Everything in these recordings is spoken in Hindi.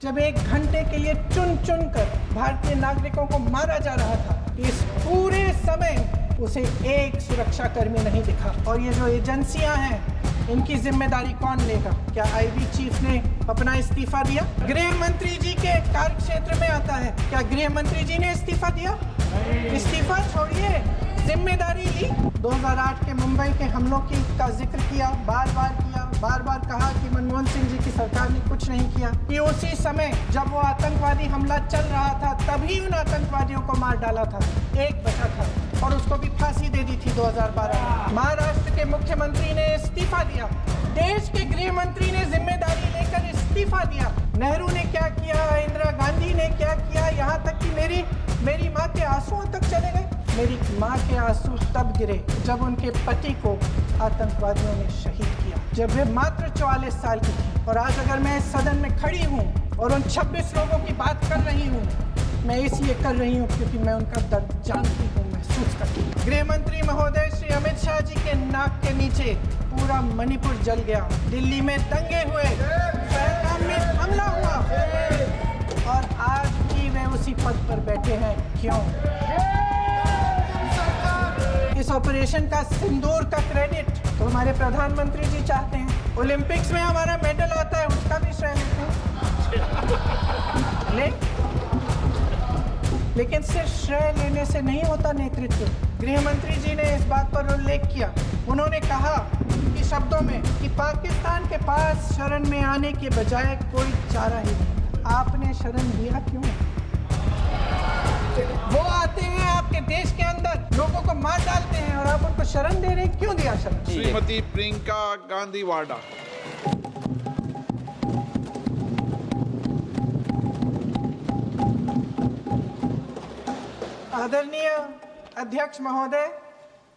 जब 1 घंटे के लिए चुन चुन कर भारतीय नागरिकों को मारा जा रहा था, इस पूरे समय उसे एक सुरक्षाकर्मी नहीं दिखा। और ये जो एजेंसियां हैं, इनकी जिम्मेदारी कौन लेगा? क्या आईबी चीफ ने अपना इस्तीफा दिया? गृह मंत्री जी के कार्य क्षेत्र में आता है, क्या गृह मंत्री जी ने इस्तीफा दिया? इस्तीफा छोड़िए, जिम्मेदारी ली। 2008 के मुंबई के हमलों का जिक्र किया, बार बार कहा कि मनमोहन सिंह जी की सरकार ने कुछ नहीं किया। कि उसी समय जब वो आतंकवादी हमला चल रहा था, तभी उन आतंकवादियों को मार डाला था, एक बचा था और उसको भी फांसी दे दी थी 2012 में। महाराष्ट्र के मुख्यमंत्री ने इस्तीफा दिया, देश के गृह मंत्री ने जिम्मेदारी लेकर इस्तीफा दिया। नेहरू ने क्या किया, इंदिरा गांधी ने क्या किया, यहाँ तक कि मेरी माँ के आंसुओं तक चले गए। मेरी माँ के आंसू तब गिरे जब उनके पति को आतंकवादियों ने शहीद किया, जब वे मात्र 44 साल की थी। और आज अगर मैं इस सदन में खड़ी हूँ और उन 26 लोगों की बात कर रही हूँ, मैं इसलिए कर रही हूँ क्योंकि मैं उनका दर्द जानती हूँ, महसूस करती हूँ। गृह मंत्री महोदय श्री अमित शाह जी के नाक के नीचे पूरा मणिपुर जल गया, दिल्ली में दंगे हुए, पहलगाम में हमला हुआ, और आज भी वे उसी पद पर बैठे हैं। क्यों? इस ऑपरेशन का सिंदूर का क्रेडिट तो हमारे प्रधानमंत्री जी चाहते हैं। ओलंपिक्स में हमारा मेडल आता है, उसका भी श्रेय लेकिन सिर्फ श्रेय लेने से नहीं होता नेतृत्व। गृह मंत्री जी ने इस बात पर उल्लेख किया, उन्होंने कहा कि शब्दों में कि पाकिस्तान के पास शरण में आने के बजाय कोई चारा ही नहीं। आपने शरण दिया क्यों? वो आते हैं आपके देश के अंदर, लोगों को मार डालते हैं और आप उनको शरण दे रहे, क्यों दिया शरण? श्रीमती प्रियंका गांधी वाड्रा। आदरणीय अध्यक्ष महोदय,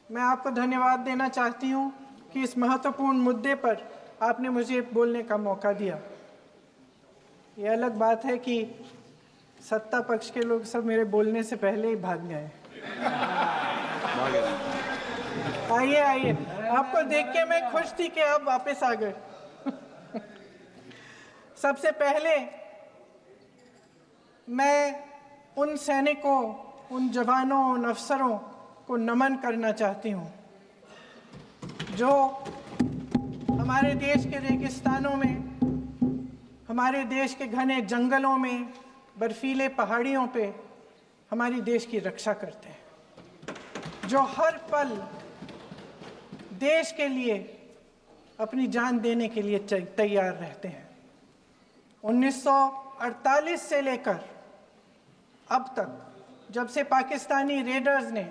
मैं आपको धन्यवाद देना चाहती हूं कि इस महत्वपूर्ण मुद्दे पर आपने मुझे बोलने का मौका दिया। ये अलग बात है कि सत्ता पक्ष के लोग सब मेरे बोलने से पहले ही भाग गए। आइए, आपको देख के मैं खुश थी कि आप वापस आ गए। सबसे पहले मैं उन सैनिकों, उन जवानों, उन अफसरों को नमन करना चाहती हूँ जो हमारे देश के रेगिस्तानों में, हमारे देश के घने जंगलों में, बर्फीले पहाड़ियों पे हमारी देश की रक्षा करते हैं, जो हर पल देश के लिए अपनी जान देने के लिए तैयार रहते हैं। 1948 से लेकर अब तक, जब से पाकिस्तानी रेडर्स ने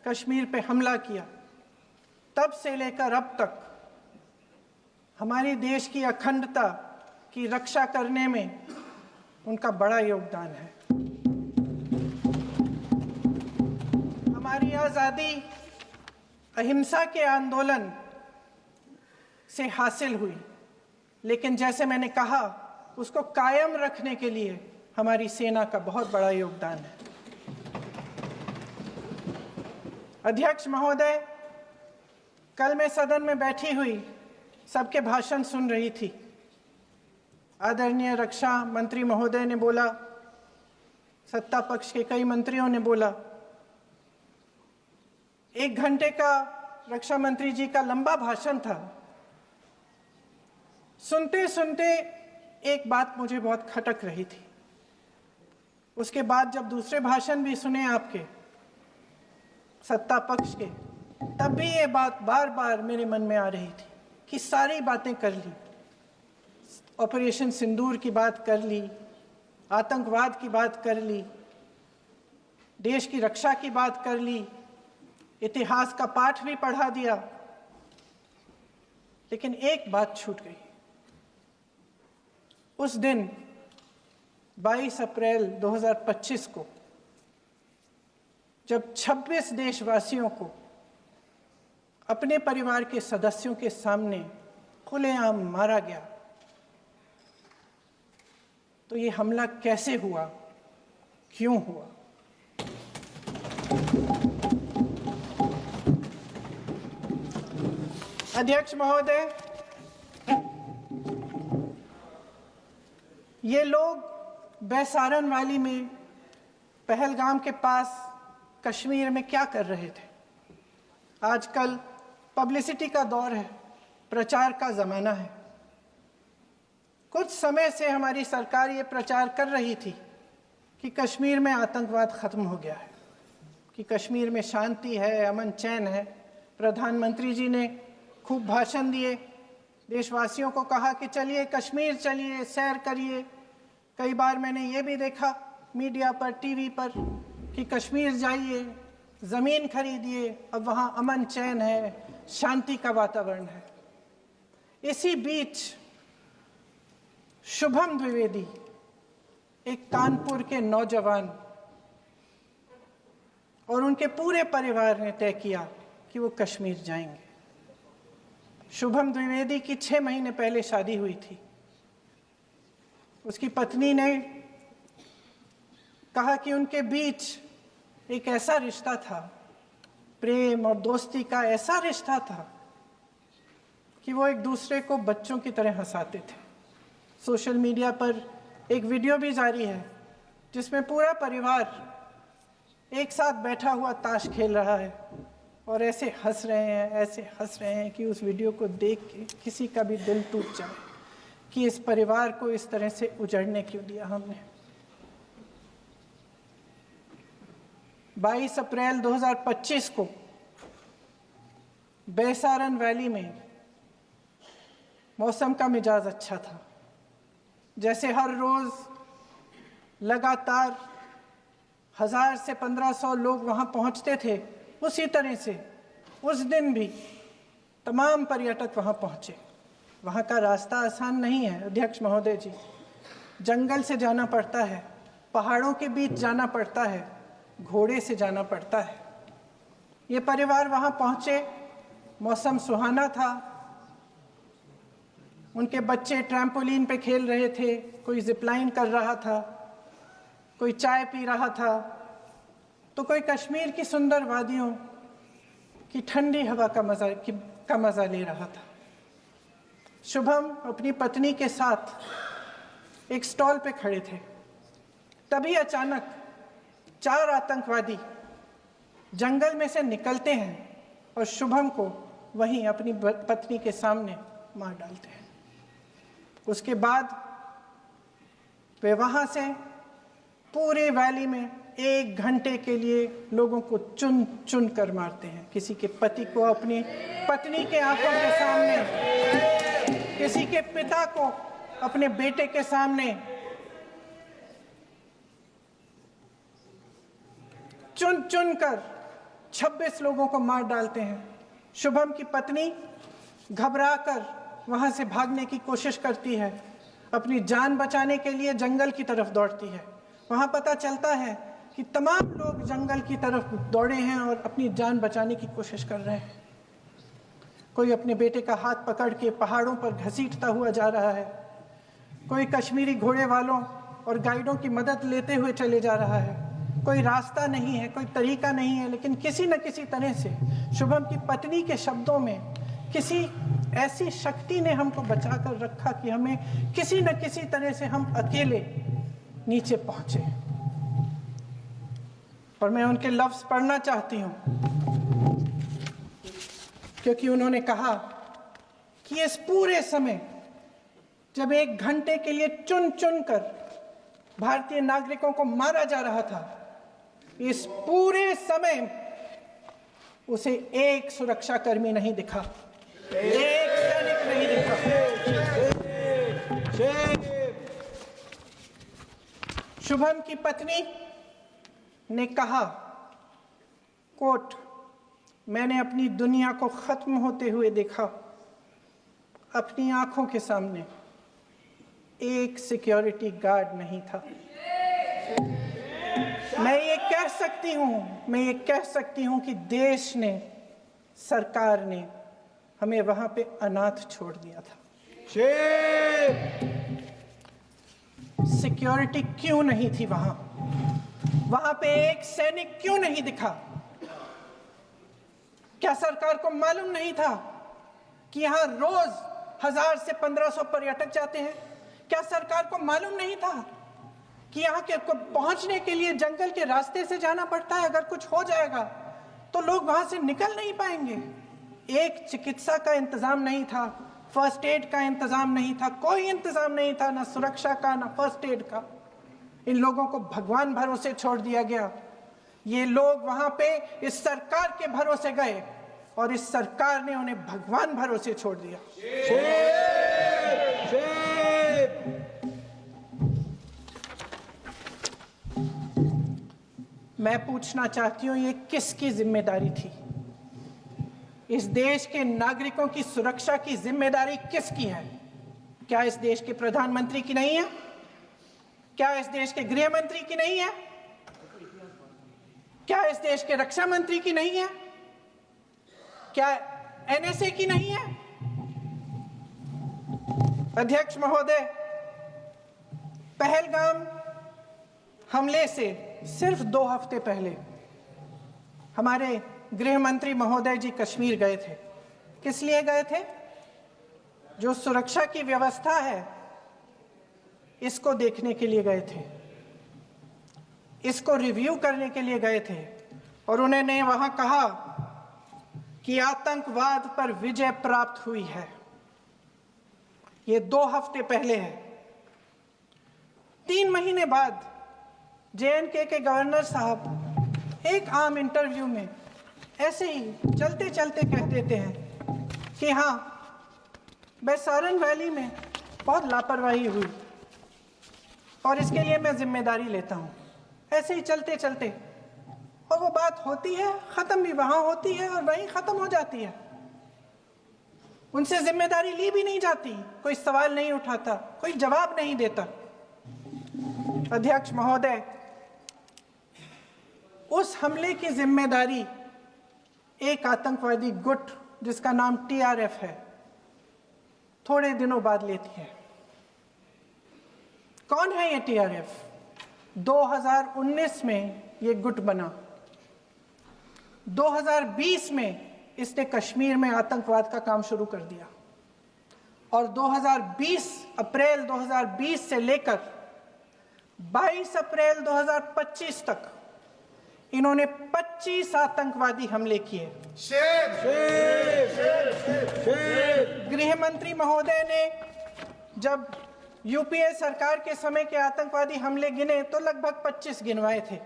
कश्मीर पे हमला किया, तब से लेकर अब तक हमारे देश की अखंडता की रक्षा करने में उनका बड़ा योगदान है। हमारी आज़ादी अहिंसा के आंदोलन से हासिल हुई, लेकिन जैसे मैंने कहा, उसको कायम रखने के लिए हमारी सेना का बहुत बड़ा योगदान है। अध्यक्ष महोदय, कल मैं सदन में बैठी हुई सबके भाषण सुन रही थी। आदरणीय रक्षा मंत्री महोदय ने बोला, सत्ता पक्ष के कई मंत्रियों ने बोला। 1 घंटे का रक्षा मंत्री जी का लंबा भाषण था। सुनते सुनते एक बात मुझे बहुत खटक रही थी। उसके बाद जब दूसरे भाषण भी सुने आपके सत्ता पक्ष के, तब भी ये बात बार बार मेरे मन में आ रही थी कि सारी बातें कर ली, ऑपरेशन सिंदूर की बात कर ली, आतंकवाद की बात कर ली, देश की रक्षा की बात कर ली, इतिहास का पाठ भी पढ़ा दिया, लेकिन एक बात छूट गई। उस दिन 22 अप्रैल 2025 को जब 26 देशवासियों को अपने परिवार के सदस्यों के सामने खुलेआम मारा गया, तो ये हमला कैसे हुआ, क्यों हुआ? अध्यक्ष महोदय, ये लोग बैसारन वैली में, पहलगाम के पास कश्मीर में क्या कर रहे थे। आजकल पब्लिसिटी का दौर है, प्रचार का ज़माना है। कुछ समय से हमारी सरकार ये प्रचार कर रही थी कि कश्मीर में आतंकवाद ख़त्म हो गया है, कि कश्मीर में शांति है, अमन चैन है। प्रधानमंत्री जी ने खूब भाषण दिए, देशवासियों को कहा कि चलिए कश्मीर चलिए, सैर करिए। कई बार मैंने ये भी देखा मीडिया पर, टीवी पर कि कश्मीर जाइए, ज़मीन खरीदिए, अब वहाँ अमन चैन है, शांति का वातावरण है। इसी बीच शुभम द्विवेदी, एक कानपुर के नौजवान, और उनके पूरे परिवार ने तय किया कि वो कश्मीर जाएंगे। शुभम द्विवेदी की 6 महीने पहले शादी हुई थी। उसकी पत्नी ने कहा कि उनके बीच एक ऐसा रिश्ता था, प्रेम और दोस्ती का ऐसा रिश्ता था कि वो एक दूसरे को बच्चों की तरह हंसाते थे। सोशल मीडिया पर एक वीडियो भी जारी है जिसमें पूरा परिवार एक साथ बैठा हुआ ताश खेल रहा है और ऐसे हंस रहे हैं कि उस वीडियो को देख के किसी का भी दिल टूट जाए कि इस परिवार को इस तरह से उजड़ने क्यों दिया हमने। 22 अप्रैल 2025 को बैसारन वैली में मौसम का मिजाज अच्छा था। जैसे हर रोज़ लगातार 1000 से 1500 लोग वहाँ पहुँचते थे, उसी तरह से उस दिन भी तमाम पर्यटक वहाँ पहुँचे। वहाँ का रास्ता आसान नहीं है अध्यक्ष महोदय जी, जंगल से जाना पड़ता है, पहाड़ों के बीच जाना पड़ता है, घोड़े से जाना पड़ता है। ये परिवार वहाँ पहुँचे, मौसम सुहाना था, उनके बच्चे ट्रैम्पोलिन पे खेल रहे थे, कोई जिपलाइन कर रहा था, कोई चाय पी रहा था, तो कोई कश्मीर की सुंदर वादियों की ठंडी हवा का मज़ा ले रहा था। शुभम अपनी पत्नी के साथ एक स्टॉल पे खड़े थे। तभी अचानक 4 आतंकवादी जंगल में से निकलते हैं और शुभम को वहीं अपनी पत्नी के सामने मार डालते हैं। उसके बाद वे वहाँ से पूरे वैली में 1 घंटे के लिए लोगों को चुन चुन कर मारते हैं। किसी के पति को अपनी पत्नी के आंखों के सामने, किसी के पिता को अपने बेटे के सामने, चुन चुन कर 26 लोगों को मार डालते हैं। शुभम की पत्नी घबराकर वहां से भागने की कोशिश करती है, अपनी जान बचाने के लिए जंगल की तरफ दौड़ती है। वहां पता चलता है कि तमाम लोग जंगल की तरफ दौड़े हैं और अपनी जान बचाने की कोशिश कर रहे हैं। कोई अपने बेटे का हाथ पकड़ के पहाड़ों पर घसीटता हुआ जा रहा है, कोई कश्मीरी घोड़े वालों और गाइडों की मदद लेते हुए चले जा रहा है। कोई रास्ता नहीं है, कोई तरीका नहीं है, लेकिन किसी न किसी तरह से शुभम की पत्नी के शब्दों में किसी ऐसी शक्ति ने हमको बचा कर रखा कि हमें किसी न किसी तरह से हम अकेले नीचे पहुंचे। और मैं उनके लफ्ज पढ़ना चाहती हूं, क्योंकि उन्होंने कहा कि इस पूरे समय जब 1 घंटे के लिए चुन चुन कर भारतीय नागरिकों को मारा जा रहा था, इस पूरे समय उसे एक सुरक्षाकर्मी नहीं दिखा, एक सैनिक नहीं दिखा। शुभम की पत्नी ने कहा, कोट, मैंने अपनी दुनिया को खत्म होते हुए देखा। अपनी आंखों के सामने एक सिक्योरिटी गार्ड नहीं था। मैं ये कह सकती हूं कि देश ने, सरकार ने हमें वहां पे अनाथ छोड़ दिया था। सिक्योरिटी क्यों नहीं थी वहां? वहां पे एक सैनिक क्यों नहीं दिखा? क्या सरकार को मालूम नहीं था कि यहां रोज 1000 से 1500 पर्यटक जाते हैं? क्या सरकार को मालूम नहीं था कि यहाँ के को पहुंचने के लिए जंगल के रास्ते से जाना पड़ता है। अगर कुछ हो जाएगा तो लोग वहां से निकल नहीं पाएंगे। एक चिकित्सा का इंतजाम नहीं था, फर्स्ट एड का इंतजाम नहीं था, कोई इंतजाम नहीं था, ना सुरक्षा का ना फर्स्ट एड का। इन लोगों को भगवान भरोसे छोड़ दिया गया। ये लोग वहां पे इस सरकार के भरोसे गए और इस सरकार ने उन्हें भगवान भरोसे छोड़ दिया। मैं पूछना चाहती हूं, ये किसकी जिम्मेदारी थी? इस देश के नागरिकों की सुरक्षा की जिम्मेदारी किसकी है? क्या इस देश के प्रधानमंत्री की नहीं है? क्या इस देश के गृह मंत्री की नहीं है? क्या इस देश के रक्षा मंत्री की नहीं है? क्या एनएसए की नहीं है? अध्यक्ष महोदय, पहलगाम हमले से सिर्फ 2 हफ्ते पहले हमारे गृह मंत्री महोदय जी कश्मीर गए थे। किस लिए गए थे? जो सुरक्षा की व्यवस्था है इसको देखने के लिए गए थे, इसको रिव्यू करने के लिए गए थे। और उन्होंने वहां कहा कि आतंकवाद पर विजय प्राप्त हुई है। ये 2 हफ्ते पहले है। 3 महीने बाद जेएनके के गवर्नर साहब एक आम इंटरव्यू में ऐसे ही चलते चलते कह देते हैं कि हाँ, बैसारन वैली में बहुत लापरवाही हुई और इसके लिए मैं जिम्मेदारी लेता हूँ। ऐसे ही चलते चलते, और वो बात होती है, खत्म भी वहां होती है और वहीं खत्म हो जाती है। उनसे जिम्मेदारी ली भी नहीं जाती, कोई सवाल नहीं उठाता, कोई जवाब नहीं देता। अध्यक्ष महोदय, उस हमले की जिम्मेदारी एक आतंकवादी गुट जिसका नाम टीआरएफ है थोड़े दिनों बाद लेती है। कौन है ये टीआरएफ? 2019 में ये गुट बना। 2020 में इसने कश्मीर में आतंकवाद का काम शुरू कर दिया और 2020 अप्रैल 2020 से लेकर 22 अप्रैल 2025 तक इन्होंने 25 आतंकवादी हमले किए। गृह मंत्री महोदय ने जब यूपीए सरकार के समय के आतंकवादी हमले गिने तो लगभग 25 गिनवाए थे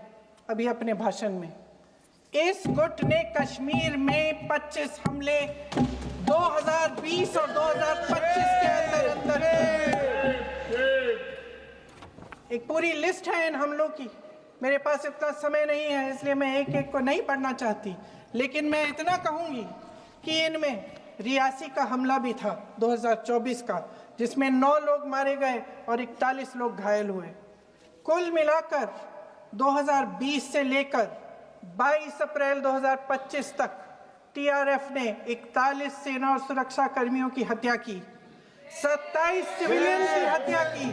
अभी अपने भाषण में। इस गुट ने कश्मीर में 25 हमले 2020 और 2025 के अंदर एक पूरी लिस्ट है इन हमलों की। मेरे पास इतना समय नहीं है इसलिए मैं एक एक को नहीं पढ़ना चाहती, लेकिन मैं इतना कहूंगी कि इनमें रियासी का हमला भी था 2024 का, जिसमें 9 लोग मारे गए और 41 लोग घायल हुए। कुल मिलाकर 2020 से लेकर 22 अप्रैल 2025 तक टीआरएफ ने 41 सेना और सुरक्षा कर्मियों की हत्या की, 27 सिविलियन की हत्या की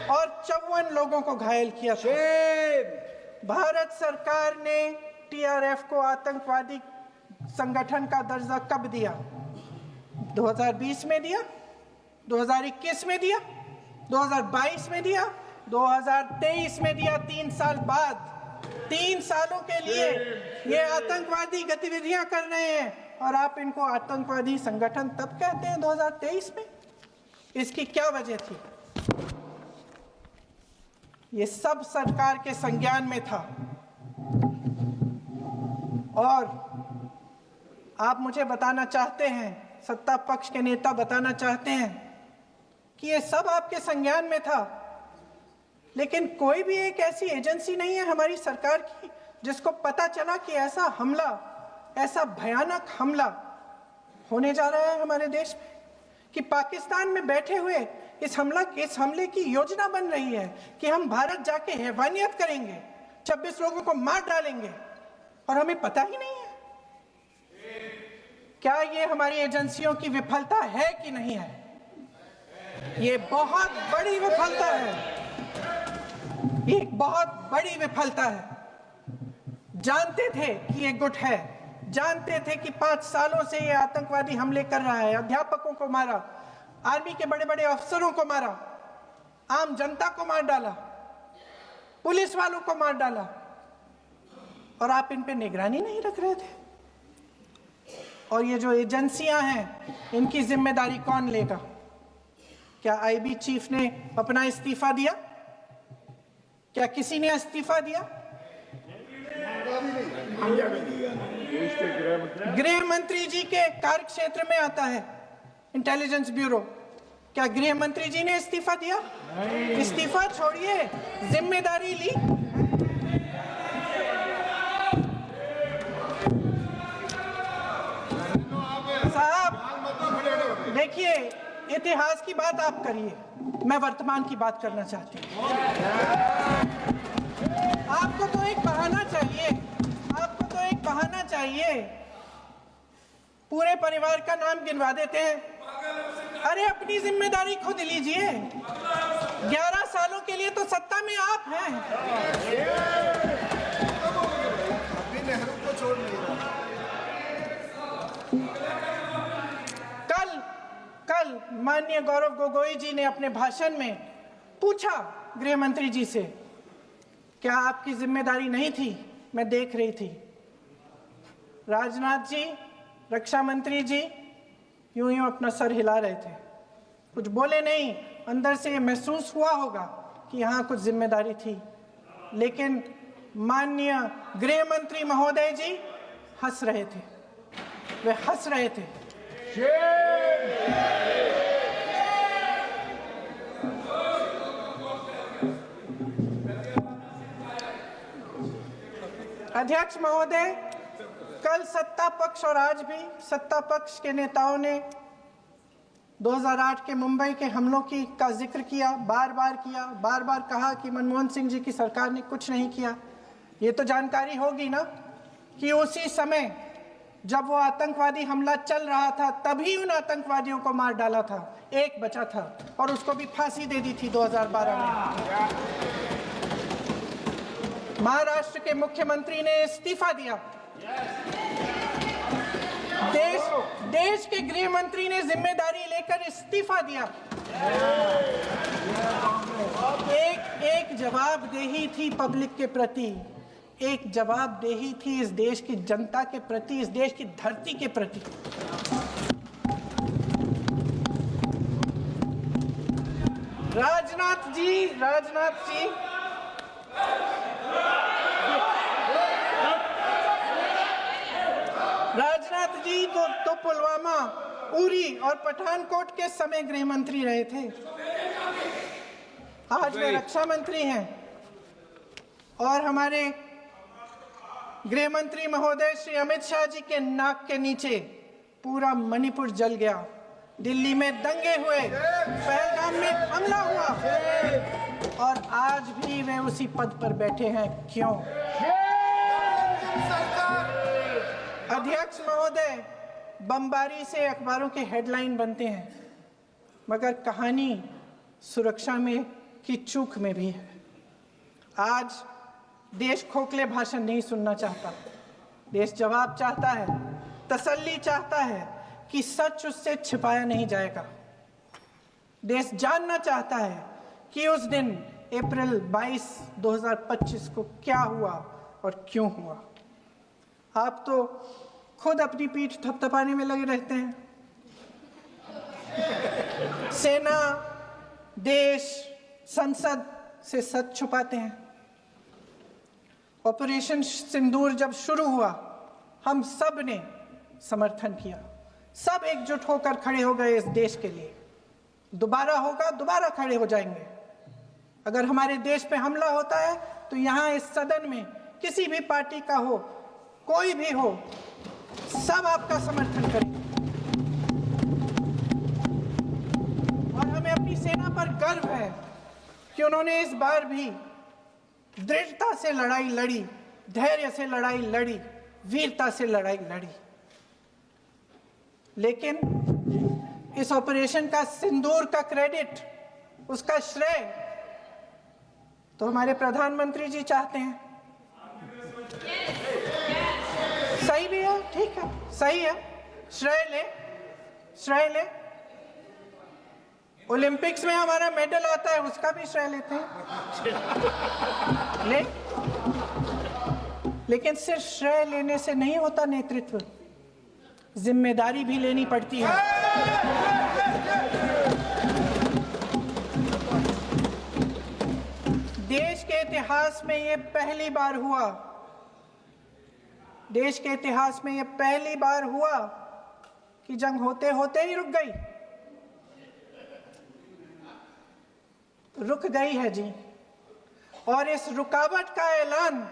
और 54 लोगों को घायल किया। भारत सरकार ने टीआरएफ को आतंकवादी संगठन का दर्जा कब दिया? 2020 में दिया, 2021 में दिया, 2022 में दिया, 2023 में दिया। 3 साल बाद, 3 सालों के लिए ये आतंकवादी गतिविधियां कर रहे हैं और आप इनको आतंकवादी संगठन तब कहते हैं 2023 में। इसकी क्या वजह थी? ये सब सरकार के संज्ञान में था और आप मुझे बताना चाहते हैं, सत्ता पक्ष के नेता बताना चाहते हैं कि ये सब आपके संज्ञान में था, लेकिन कोई भी एक ऐसी एजेंसी नहीं है हमारी सरकार की जिसको पता चला कि ऐसा हमला, ऐसा भयानक हमला होने जा रहा है हमारे देश में, कि पाकिस्तान में बैठे हुए इस हमले की योजना बन रही है कि हम भारत जाके हैवानियत करेंगे, 26 लोगों को मार डालेंगे और हमें पता ही नहीं है। क्या ये हमारी एजेंसियों की विफलता है कि नहीं है? ये बहुत बड़ी विफलता है, एक बहुत बड़ी विफलता है। जानते थे कि ये गुट है, जानते थे कि 5 सालों से ये आतंकवादी हमले कर रहा है, अध्यापकों को मारा, आर्मी के बड़े बड़े अफसरों को मारा, आम जनता को मार डाला, पुलिस वालों को मार डाला, और आप इन पे निगरानी नहीं रख रहे थे। और ये जो एजेंसियां हैं, इनकी जिम्मेदारी कौन लेगा? क्या आईबी चीफ ने अपना इस्तीफा दिया? क्या किसी ने इस्तीफा दिया? गृह मंत्री जी के कार्य क्षेत्र में आता है इंटेलिजेंस ब्यूरो। क्या गृह मंत्री जी ने इस्तीफा दिया? इस्तीफा छोड़िए, जिम्मेदारी ली। साहब देखिए, इतिहास की बात आप करिए, मैं वर्तमान की बात करना चाहती हूँ। आपको तो एक बहाना चाहिए, आपको तो एक बहाना चाहिए। पूरे परिवार का नाम गिनवा देते हैं। अरे अपनी जिम्मेदारी खुद लीजिए। 11 सालों के लिए तो सत्ता में आप हैं। नेहरू को छोड़ नहीं रहा। कल माननीय गौरव गोगोई जी ने अपने भाषण में पूछा गृह मंत्री जी से, क्या आपकी जिम्मेदारी नहीं थी? मैं देख रही थी। राजनाथ जी, रक्षा मंत्री जी यूं यूं अपना सर हिला रहे थे, कुछ बोले नहीं। अंदर से ये महसूस हुआ होगा कि यहाँ कुछ जिम्मेदारी थी, लेकिन माननीय गृह मंत्री महोदय जी हंस रहे थे, वे हंस रहे थे। अध्यक्ष महोदय, कल सत्ता पक्ष और आज भी सत्ता पक्ष के नेताओं ने 2008 के मुंबई के हमलों का जिक्र किया, बार बार कहा कि मनमोहन सिंह जी की सरकार ने कुछ नहीं किया। ये तो जानकारी होगी ना कि उसी समय जब वो आतंकवादी हमला चल रहा था, तभी उन आतंकवादियों को मार डाला था। एक बचा था और उसको भी फांसी दे दी थी 2012 में। महाराष्ट्र के मुख्यमंत्री ने इस्तीफा दिया। देश के गृह मंत्री ने जिम्मेदारी लेकर इस्तीफा दिया। एक जवाबदेही थी पब्लिक के प्रति, एक जवाबदेही थी इस देश की जनता के प्रति, इस देश की धरती के प्रति। राजनाथ जी तो पुलवामा, उरी और पठानकोट के समय गृह मंत्री रहे थे। आज वे रक्षा मंत्री हैं और हमारे गृह मंत्री महोदय श्री अमित शाह जी के नाक के नीचे पूरा मणिपुर जल गया, दिल्ली में दंगे हुए, पहलगाम में हमला हुआ, और आज भी वे उसी पद पर बैठे हैं। क्यों? अध्यक्ष महोदय, बमबारी से अखबारों के हेडलाइन बनते हैं, मगर कहानी सुरक्षा में की चूक में भी है। आज देश खोखले भाषण नहीं सुनना चाहता, देश जवाब चाहता है, तसल्ली चाहता है कि सच उससे छिपाया नहीं जाएगा। देश जानना चाहता है कि उस दिन अप्रैल 22, 2025 को क्या हुआ और क्यों हुआ। आप तो खुद अपनी पीठ थपथपाने में लगे रहते हैं। सेना, देश, संसद से सच छुपाते हैं। ऑपरेशन सिंदूर जब शुरू हुआ, हम सब ने समर्थन किया, सब एकजुट होकर खड़े हो गए इस देश के लिए। दोबारा होगा, दोबारा खड़े हो जाएंगे। अगर हमारे देश पे हमला होता है तो यहाँ इस सदन में किसी भी पार्टी का हो, कोई भी हो, सब आपका समर्थन करेंगे। और हमें अपनी सेना पर गर्व है कि उन्होंने इस बार भी दृढ़ता से लड़ाई लड़ी, धैर्य से लड़ाई लड़ी, वीरता से लड़ाई लड़ी। लेकिन इस ऑपरेशन का सिंदूर का क्रेडिट, उसका श्रेय तो हमारे प्रधानमंत्री जी चाहते हैं। सही भी है, ठीक है, सही है, श्रेय ले। ओलंपिक्स में हमारा मेडल आता है, उसका भी श्रेय लेते हैं। ले, लेकिन सिर्फ श्रेय लेने से नहीं होता नेतृत्व, जिम्मेदारी भी लेनी पड़ती है। देश के इतिहास में ये पहली बार हुआ, देश के इतिहास में ये पहली बार हुआ कि जंग होते होते ही रुक गई। रुक गई है जी, और इस रुकावट का ऐलान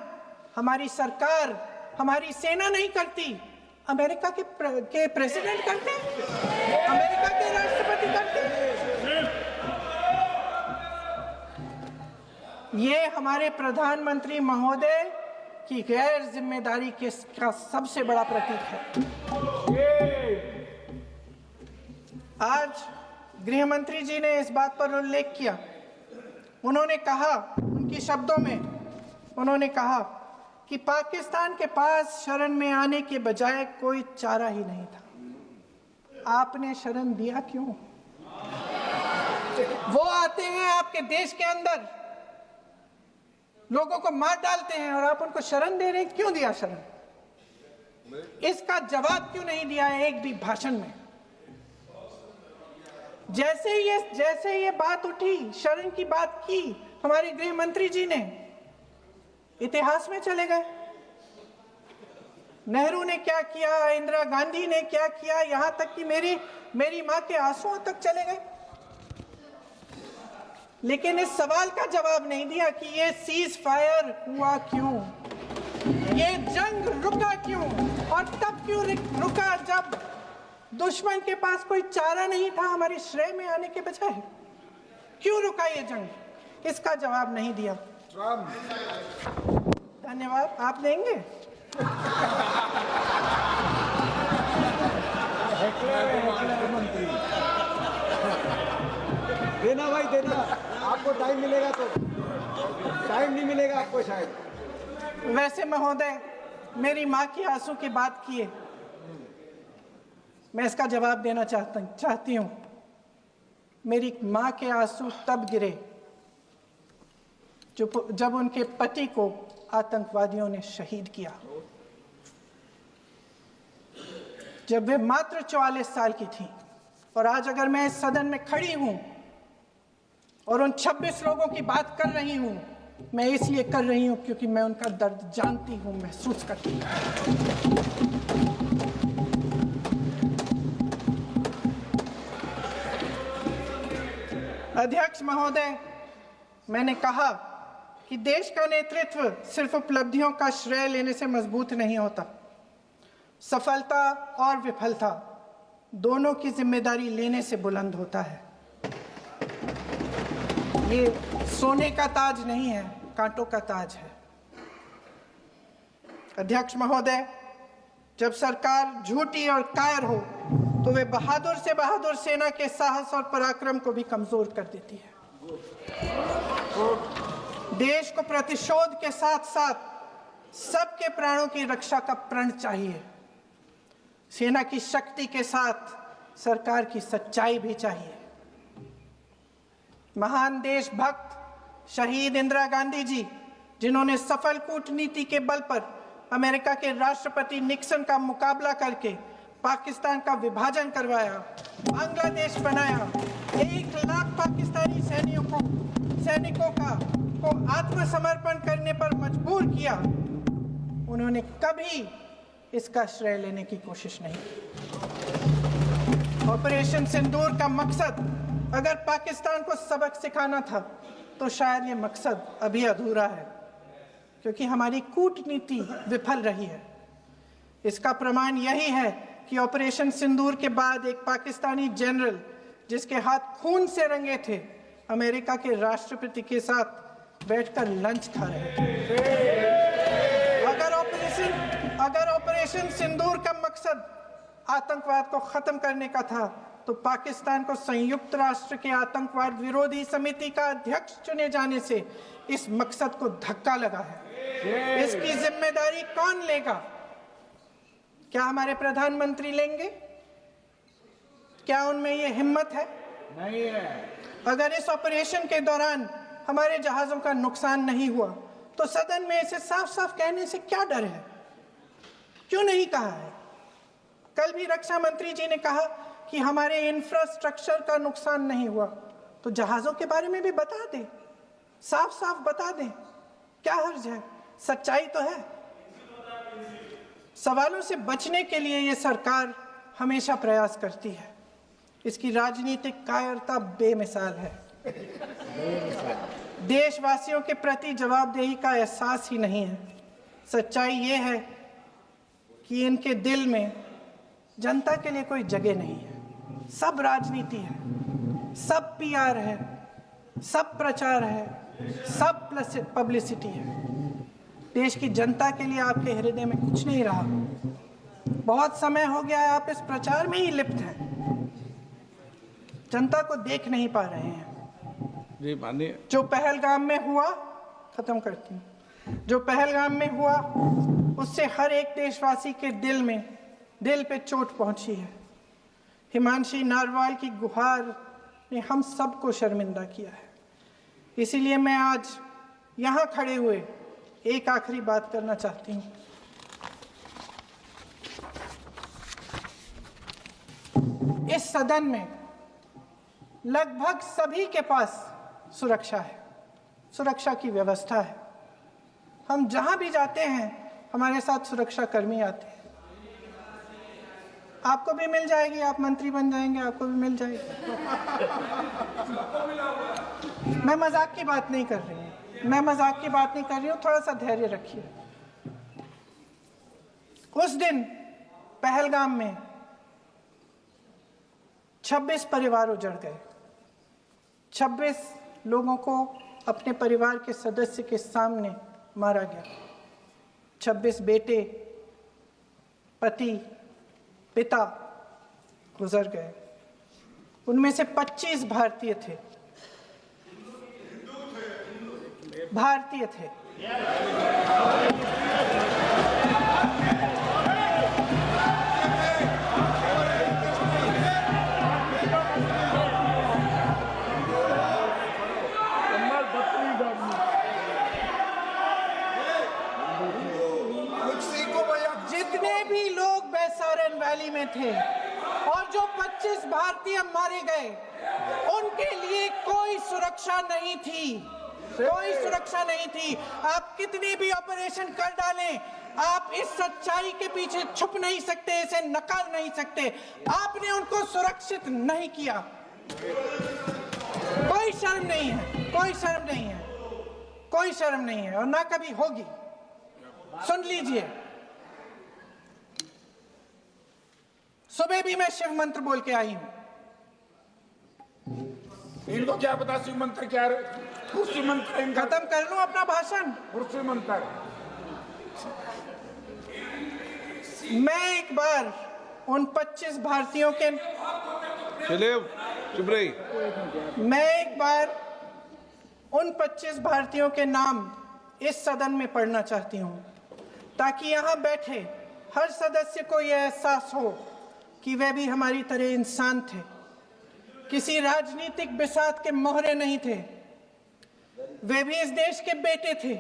हमारी सरकार, हमारी सेना नहीं करती, अमेरिका के प्रेसिडेंट करते, अमेरिका के राष्ट्रपति करते। ये हमारे प्रधानमंत्री महोदय की गैर जिम्मेदारी का सबसे बड़ा प्रतीक है। आज गृह मंत्री जी ने इस बात पर उल्लेख किया। उन्होंने कहा, उनके शब्दों में उन्होंने कहा कि पाकिस्तान के पास शरण में आने के बजाय कोई चारा ही नहीं था। आपने शरण दिया क्यों? वो आते हैं आपके देश के अंदर, लोगों को मार डालते हैं, और आप उनको शरण दे रहे हैं। क्यों दिया शरण? इसका जवाब क्यों नहीं दिया एक भी भाषण में? जैसे ये बात उठी, शरण की बात की, हमारे गृह मंत्री जी ने इतिहास में चले गए। नेहरू ने क्या किया, इंदिरा गांधी ने क्या किया, यहां तक कि मेरी मां के आंसुओं तक चले गए। लेकिन इस सवाल का जवाब नहीं दिया कि ये सीज फायर हुआ क्यों, ये जंग रुका क्यों, और तब क्यों रुका जब दुश्मन के पास कोई चारा नहीं था हमारी श्रेय में आने के बजाय। क्यों रुका ये जंग? इसका जवाब नहीं दिया। धन्यवाद। आप देंगे? देना भाई, देना। आपको टाइम मिलेगा तो, टाइम नहीं मिलेगा आपको शायद। वैसे महोदय, मेरी माँ की आंसू की बात किए, मैं इसका जवाब देना चाहती हूँ। मेरी माँ के आंसू तब गिरे जब उनके पति को आतंकवादियों ने शहीद किया, जब वे मात्र 44 साल की थी। और आज अगर मैं इस सदन में खड़ी हूं और उन 26 लोगों की बात कर रही हूं, मैं इसलिए कर रही हूं क्योंकि मैं उनका दर्द जानती हूं, महसूस करती हूं। अध्यक्ष महोदय, मैंने कहा कि देश का नेतृत्व सिर्फ उपलब्धियों का श्रेय लेने से मजबूत नहीं होता। सफलता और विफलता दोनों की जिम्मेदारी लेने से बुलंद होता है। ये सोने का ताज नहीं है, कांटों का ताज है। अध्यक्ष महोदय, जब सरकार झूठी और कायर हो तो वे बहादुर से बहादुर सेना के साहस और पराक्रम को भी कमजोर कर देती है। देश को प्रतिशोध के साथ साथ सबके प्राणों की रक्षा का प्रण चाहिए। सेना की शक्ति के साथ सरकार की सच्चाई भी चाहिए। महान देशभक्त शहीद इंदिरा गांधी जी, जिन्होंने सफल कूटनीति के बल पर अमेरिका के राष्ट्रपति निक्सन का मुकाबला करके पाकिस्तान का विभाजन करवाया, बांग्लादेश बनाया, 1 लाख पाकिस्तानी सैनिकों को आत्मसमर्पण करने पर मजबूर किया, उन्होंने कभी इसका श्रेय लेने की कोशिश नहीं की। ऑपरेशन सिंदूर का मकसद अगर पाकिस्तान को सबक सिखाना था तो शायद ये मकसद अभी अधूरा है, क्योंकि हमारी कूटनीति विफल रही है। इसका प्रमाण यही है कि ऑपरेशन सिंदूर के बाद एक पाकिस्तानी जनरल, जिसके हाथ खून से रंगे थे, अमेरिका के राष्ट्रपति के साथ बैठकर लंच खा रहे थे। अगर ऑपरेशन सिंदूर का मकसद आतंकवाद को खत्म करने का था तो पाकिस्तान को संयुक्त राष्ट्र के आतंकवाद विरोधी समिति का अध्यक्ष चुने जाने से इस मकसद को धक्का लगा है। इसकी जिम्मेदारी कौन लेगा? क्या हमारे प्रधानमंत्री लेंगे? क्या उनमें ये हिम्मत है? नहीं है। अगर इस ऑपरेशन के दौरान हमारे जहाजों का नुकसान नहीं हुआ तो सदन में इसे साफ साफ कहने से क्या डर है? क्यों नहीं कहा है? कल भी रक्षा मंत्री जी ने कहा कि हमारे इंफ्रास्ट्रक्चर का नुकसान नहीं हुआ, तो जहाजों के बारे में भी बता दें, साफ साफ बता दें, क्या हर्ज है? सच्चाई तो है। सवालों से बचने के लिए ये सरकार हमेशा प्रयास करती है। इसकी राजनीतिक कायरता बेमिसाल है। देशवासियों के प्रति जवाबदेही का एहसास ही नहीं है। सच्चाई ये है कि इनके दिल में जनता के लिए कोई जगह नहीं है। सब राजनीति है, सब पीआर है, सब प्रचार है, सब पब्लिसिटी है। देश की जनता के लिए आपके हृदय में कुछ नहीं रहा। बहुत समय हो गया है आप इस प्रचार में ही लिप्त हैं, जनता को देख नहीं पा रहे हैं। जी माननीय, जो पहलगाम में हुआ, खत्म करती हूँ, जो पहलगाम में हुआ उससे हर एक देशवासी के दिल पे चोट पहुंची है। हिमांशी नारवाल की गुहार ने हम सबको शर्मिंदा किया है। इसीलिए मैं आज यहाँ खड़े हुए एक आखिरी बात करना चाहती हूँ। इस सदन में लगभग सभी के पास सुरक्षा है, सुरक्षा की व्यवस्था है। हम जहां भी जाते हैं हमारे साथ सुरक्षा कर्मी आते हैं। आपको भी मिल जाएगी, आप मंत्री बन जाएंगे, आपको भी मिल जाएगी। मैं मजाक की बात नहीं कर रही हूँ, थोड़ा सा धैर्य रखिए। उस दिन पहलगाम में 26 परिवार उजड़ गए। 26 लोगों को अपने परिवार के सदस्य के सामने मारा गया। 26 बेटे, पति, पिता गुजर गए। उनमें से 25 भारतीय थे। जितने भी लोग बैसारन वैली में थे और जो 25 भारतीय मारे गए, उनके लिए कोई सुरक्षा नहीं थी, कोई सुरक्षा नहीं थी। आप कितनी भी ऑपरेशन कर डालें, आप इस सच्चाई के पीछे छुप नहीं सकते, इसे नकार नहीं सकते। आपने उनको सुरक्षित नहीं किया। कोई शर्म नहीं है, कोई शर्म नहीं है, कोई शर्म नहीं है और ना कभी होगी। सुन लीजिए, सुबह भी मैं शिव मंत्र बोल के आई हूं। इनको क्या पता शिव मंत्र क्या है? शिव मंत्र खत्म कर लूं अपना भाषण। शिव मंत्र मैं एक बार उन 25 भारतीयों के चुप रही। मैं एक बार उन 25 भारतीयों के नाम इस सदन में पढ़ना चाहती हूं, ताकि यहां बैठे हर सदस्य को यह एहसास हो कि वे भी हमारी तरह इंसान थे, किसी राजनीतिक बिसात के मोहरे नहीं थे। वे भी इस देश के बेटे थे,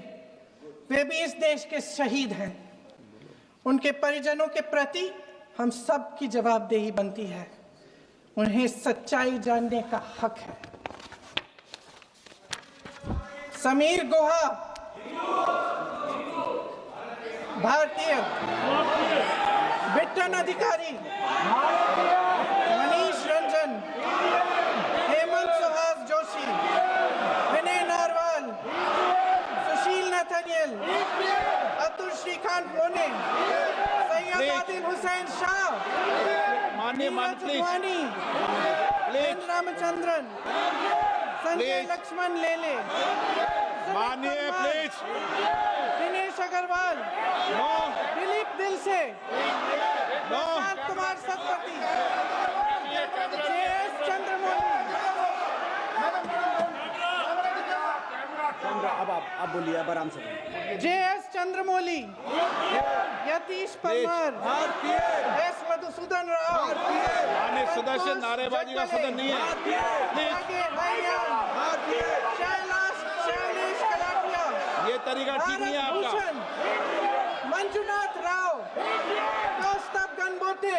वे भी इस देश के शहीद हैं। उनके परिजनों के प्रति हम सब की जवाबदेही बनती है। उन्हें सच्चाई जानने का हक है। समीर गुहा भारतीय, बिट्टन अधिकारी, मनीष रंजन, हेमंत सुहास जोशी, विनय नारवाल, सुशील नथनियल, अतुल श्रीकांत मोने, सैयद आदिल हुसैन शाह, माननीय वानी, रामचंद्रन, संजय लक्ष्मण लेले, माननीय प्लीज, दिनेश अग्रवाल, दिलीप दिल से, प्रशांत कुमार सतपति, JS चंद्रमौली। अब बोलिए, अब आराम से। JS चंद्रमौली, यतीश परमार, S मधुसूदन राव, माननीय सदस्य, नारेबाजी का सदन नहीं है। शैलेश कलाटिया, ये तरीका ठीक नहीं है आपका। भूषण मंजुनाथ राव, कौस्तभ गणबोते,